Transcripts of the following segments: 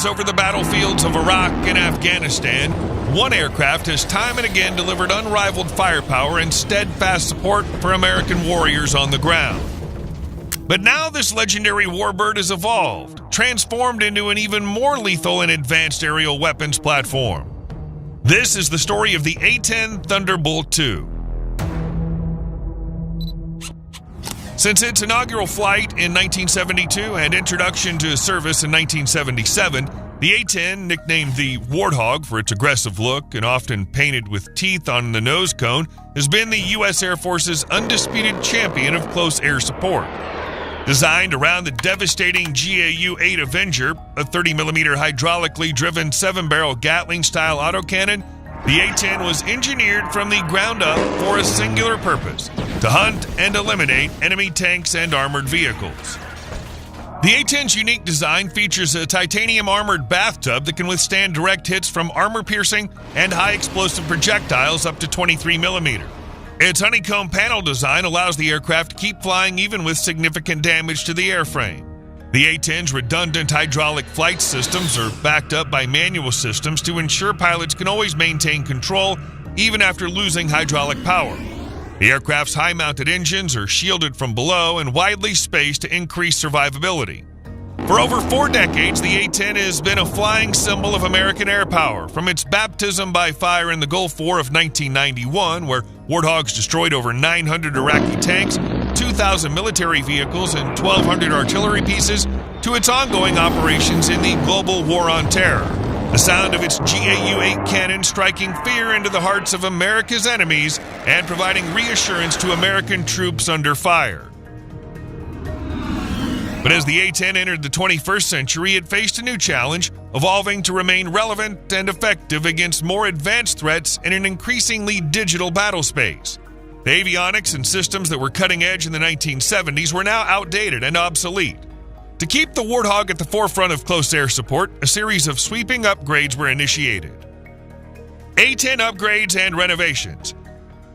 wars over the battlefields of Iraq and Afghanistan, one aircraft has time and again delivered unrivaled firepower and steadfast support for American warriors on the ground. But now this legendary warbird has evolved, transformed into an even more lethal and advanced aerial weapons platform. This is the story of the A-10 Thunderbolt II. Since its inaugural flight in 1972 and introduction to service in 1977, the A-10, nicknamed the Warthog for its aggressive look and often painted with teeth on the nose cone, has been the U.S. Air Force's undisputed champion of close air support. Designed around the devastating GBU-8 Avenger, a 30mm hydraulically driven 7-barrel Gatling-style autocannon, the A-10 was engineered from the ground up for a singular purpose: to hunt and eliminate enemy tanks and armored vehicles. The A-10's unique design features a titanium-armored bathtub that can withstand direct hits from armor-piercing and high-explosive projectiles up to 23mm. Its honeycomb panel design allows the aircraft to keep flying even with significant damage to the airframe. The A-10's redundant hydraulic flight systems are backed up by manual systems to ensure pilots can always maintain control even after losing hydraulic power. The aircraft's high-mounted engines are shielded from below and widely spaced to increase survivability. For over 4 decades, the A-10 has been a flying symbol of American air power, from its baptism by fire in the Gulf War of 1991, where Warthogs destroyed over 900 Iraqi tanks, 2,000 military vehicles, and 1,200 artillery pieces, to its ongoing operations in the global war on terror. The sound of its GBU-8 cannon striking fear into the hearts of America's enemies and providing reassurance to American troops under fire. But as the A-10 entered the 21st century, it faced a new challenge, evolving to remain relevant and effective against more advanced threats in an increasingly digital battle space. The avionics and systems that were cutting edge in the 1970s were now outdated and obsolete. To keep the Warthog at the forefront of close air support, a series of sweeping upgrades were initiated. A-10 upgrades and renovations.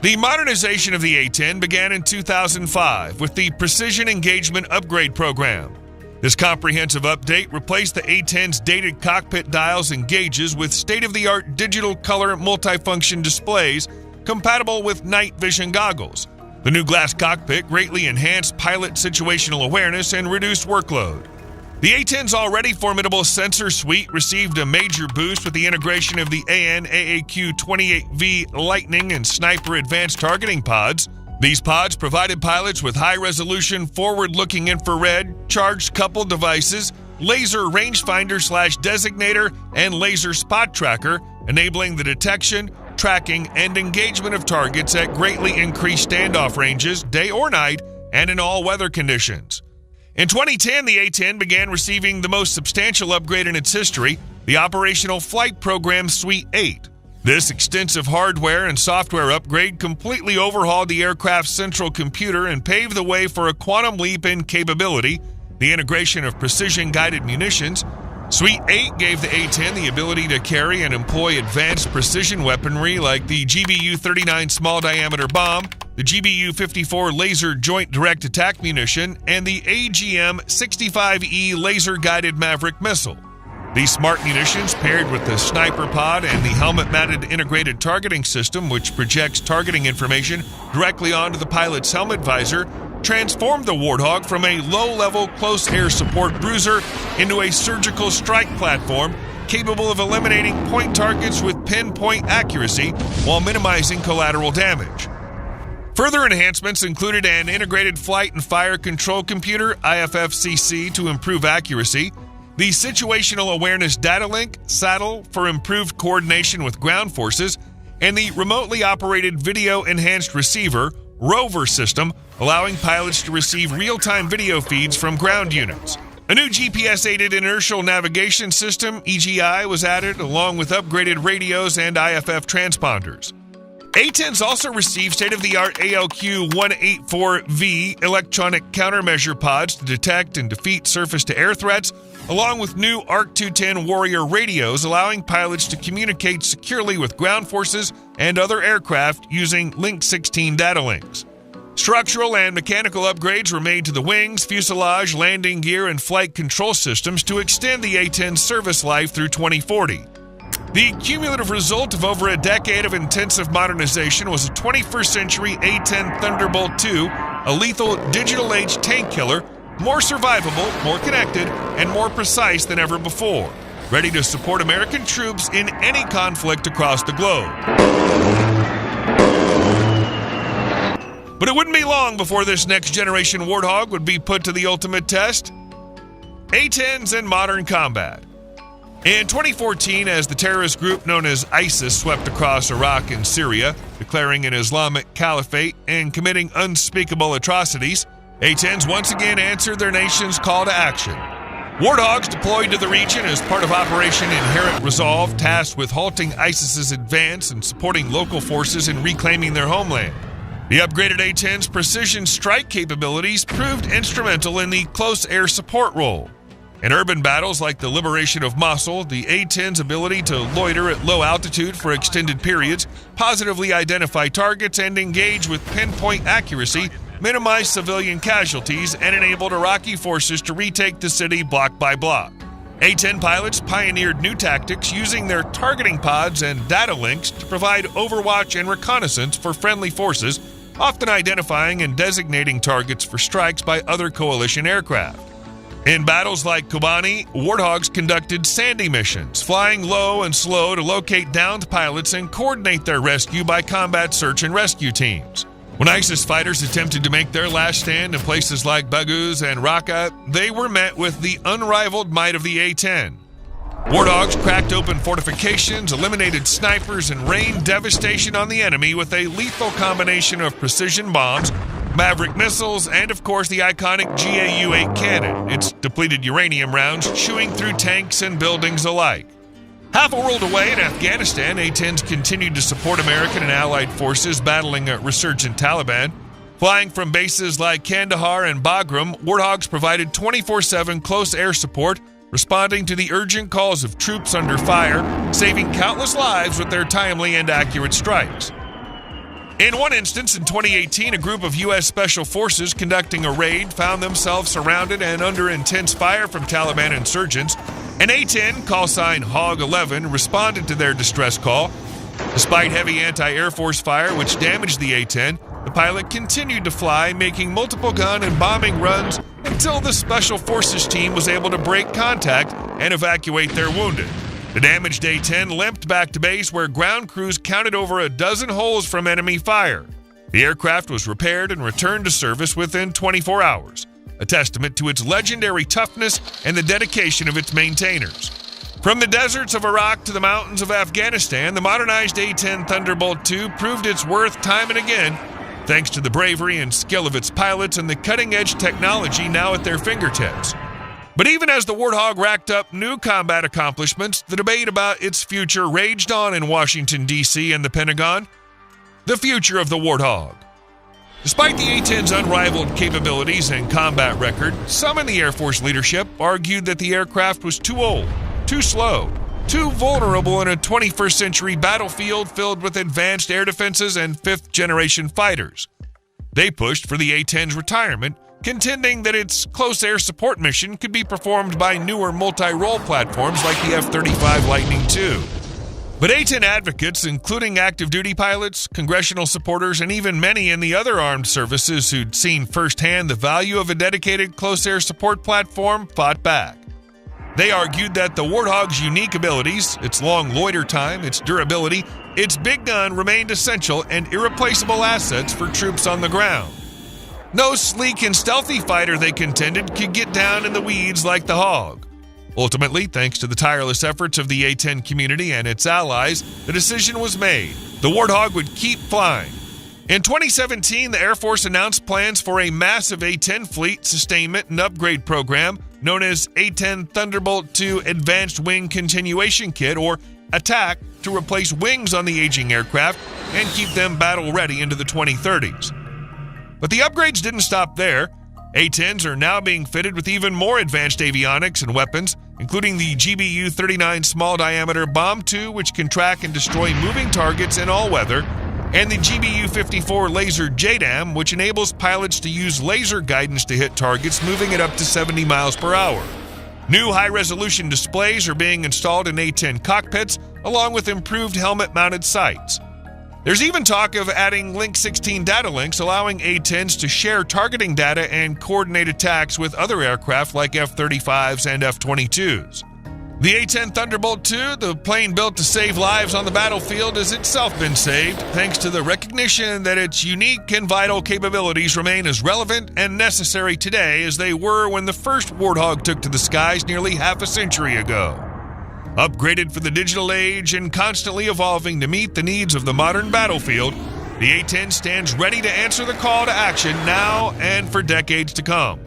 The modernization of the A-10 began in 2005 with the Precision Engagement Upgrade Program. This comprehensive update replaced the A-10's dated cockpit dials and gauges with state-of-the-art digital color multifunction displays compatible with night vision goggles. The new glass cockpit greatly enhanced pilot situational awareness and reduced workload. The A-10's already formidable sensor suite received a major boost with the integration of the AN/AAQ-28V Lightning and Sniper Advanced Targeting Pods. These pods provided pilots with high-resolution, forward-looking infrared, charged-coupled devices, laser rangefinder/designator, and laser spot tracker, enabling the detection, tracking, and engagement of targets at greatly increased standoff ranges, day or night, and in all weather conditions. In 2010, the A-10 began receiving the most substantial upgrade in its history, the Operational Flight Program Suite 8. This extensive hardware and software upgrade completely overhauled the aircraft's central computer and paved the way for a quantum leap in capability, the integration of precision-guided munitions. Suite 8 gave the A-10 the ability to carry and employ advanced precision weaponry like the GBU-39 Small Diameter Bomb, the GBU-54 Laser Joint Direct Attack Munition, and the AGM-65E Laser-Guided Maverick Missile. These smart munitions, paired with the sniper pod and the helmet-mounted integrated targeting system, which projects targeting information directly onto the pilot's helmet visor, transformed the Warthog from a low-level close air support bruiser into a surgical strike platform capable of eliminating point targets with pinpoint accuracy while minimizing collateral damage. Further enhancements included an integrated flight and fire control computer, IFFCC, to improve accuracy, the Situational Awareness Data Link, SADL, for improved coordination with ground forces, and the Remotely Operated Video Enhanced Receiver, ROVR system, allowing pilots to receive real-time video feeds from ground units. A new GPS-aided inertial navigation system, EGI, was added, along with upgraded radios and IFF transponders. A-10s also received state-of-the-art ALQ-184V electronic countermeasure pods to detect and defeat surface-to-air threats, along with new ARC-210 Warrior radios allowing pilots to communicate securely with ground forces and other aircraft using Link 16 data links. Structural and mechanical upgrades were made to the wings, fuselage, landing gear, and flight control systems to extend the A-10's service life through 2040. The cumulative result of over a decade of intensive modernization was a 21st century A-10 Thunderbolt II, a lethal digital-age tank killer, more survivable, more connected, and more precise than ever before, ready to support American troops in any conflict across the globe. But it wouldn't be long before this next-generation Warthog would be put to the ultimate test: A-10s in modern combat. In 2014, as the terrorist group known as ISIS swept across Iraq and Syria, declaring an Islamic caliphate and committing unspeakable atrocities, A-10s once again answered their nation's call to action. Warthogs deployed to the region as part of Operation Inherent Resolve, tasked with halting ISIS's advance and supporting local forces in reclaiming their homeland. The upgraded A-10's precision strike capabilities proved instrumental in the close air support role. In urban battles like the liberation of Mosul, the A-10's ability to loiter at low altitude for extended periods, positively identify targets, and engage with pinpoint accuracy minimized civilian casualties and enabled Iraqi forces to retake the city block by block. A-10 pilots pioneered new tactics using their targeting pods and data links to provide overwatch and reconnaissance for friendly forces, often identifying and designating targets for strikes by other coalition aircraft. In battles like Kobani, Warthogs conducted Sandy missions, flying low and slow to locate downed pilots and coordinate their rescue by combat search and rescue teams. When ISIS fighters attempted to make their last stand in places like Baghouz and Raqqa, they were met with the unrivaled might of the A-10. Warthogs cracked open fortifications, eliminated snipers, and rained devastation on the enemy with a lethal combination of precision bombs, Maverick missiles, and of course the iconic GAU-8 cannon, its depleted uranium rounds chewing through tanks and buildings alike. Half a world away in Afghanistan, A-10s continued to support American and allied forces battling a resurgent Taliban. Flying from bases like Kandahar and Bagram, Warthogs provided 24/7 close air support, responding to the urgent calls of troops under fire, saving countless lives with their timely and accurate strikes. In one instance, in 2018, a group of U.S. Special Forces conducting a raid found themselves surrounded and under intense fire from Taliban insurgents. An A-10, call sign HOG-11, responded to their distress call. Despite heavy anti-Air Force fire, which damaged the A-10, the pilot continued to fly, making multiple gun and bombing runs until the Special Forces team was able to break contact and evacuate their wounded. The damaged A-10 limped back to base, where ground crews counted over a dozen holes from enemy fire. The aircraft was repaired and returned to service within 24 hours, a testament to its legendary toughness and the dedication of its maintainers. From the deserts of Iraq to the mountains of Afghanistan, the modernized A-10 Thunderbolt II proved its worth time and again, thanks to the bravery and skill of its pilots and the cutting-edge technology now at their fingertips. But even as the Warthog racked up new combat accomplishments, the debate about its future raged on in Washington, D.C. and the Pentagon. The future of the Warthog. Despite the A-10's unrivaled capabilities and combat record, some in the Air Force leadership argued that the aircraft was too old, too slow, too vulnerable in a 21st century battlefield filled with advanced air defenses and fifth-generation fighters. They pushed for the A-10's retirement, contending that its close air support mission could be performed by newer multi-role platforms like the F-35 Lightning II. But A-10 advocates, including active duty pilots, congressional supporters, and even many in the other armed services who'd seen firsthand the value of a dedicated close air support platform, fought back. They argued that the Warthog's unique abilities, its long loiter time, its durability, its big gun remained essential and irreplaceable assets for troops on the ground. No sleek and stealthy fighter, they contended, could get down in the weeds like the Hog. Ultimately, thanks to the tireless efforts of the A-10 community and its allies, the decision was made. The Warthog would keep flying. In 2017, the Air Force announced plans for a massive A-10 fleet sustainment and upgrade program known as A-10 Thunderbolt II Advanced Wing Continuation Kit, or ATTACK, to replace wings on the aging aircraft and keep them battle-ready into the 2030s. But the upgrades didn't stop there. A-10s are now being fitted with even more advanced avionics and weapons, including the GBU-39 Small Diameter Bomb II, which can track and destroy moving targets in all weather, and the GBU-54 laser JDAM, which enables pilots to use laser guidance to hit targets, moving it up to 70 miles per hour. New high-resolution displays are being installed in A-10 cockpits, along with improved helmet-mounted sights. There's even talk of adding Link 16 data links, allowing A-10s to share targeting data and coordinate attacks with other aircraft like F-35s and F-22s. The A-10 Thunderbolt II, the plane built to save lives on the battlefield, has itself been saved, thanks to the recognition that its unique and vital capabilities remain as relevant and necessary today as they were when the first Warthog took to the skies nearly half a century ago. Upgraded for the digital age and constantly evolving to meet the needs of the modern battlefield, the A-10 stands ready to answer the call to action now and for decades to come.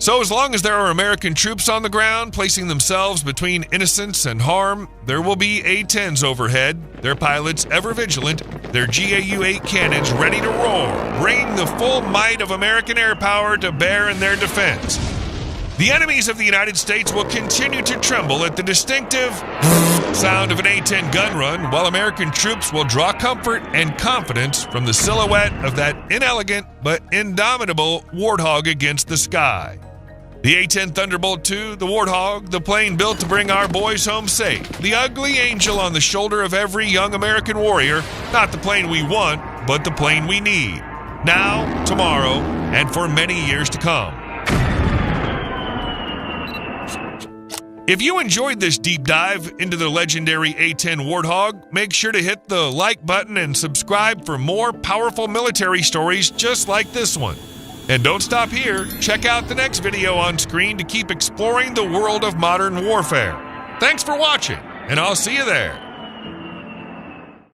So as long as there are American troops on the ground placing themselves between innocence and harm, there will be A-10s overhead, their pilots ever vigilant, their GAU-8 cannons ready to roar, bringing the full might of American air power to bear in their defense. The enemies of the United States will continue to tremble at the distinctive sound of an A-10 gun run, while American troops will draw comfort and confidence from the silhouette of that inelegant but indomitable Warthog against the sky. The A-10 Thunderbolt II, the Warthog, the plane built to bring our boys home safe. The ugly angel on the shoulder of every young American warrior. Not the plane we want, but the plane we need. Now, tomorrow, and for many years to come. If you enjoyed this deep dive into the legendary A-10 Warthog, make sure to hit the like button and subscribe for more powerful military stories just like this one. And don't stop here. Check out the next video on screen to keep exploring the world of modern warfare. Thanks for watching, and I'll see you there.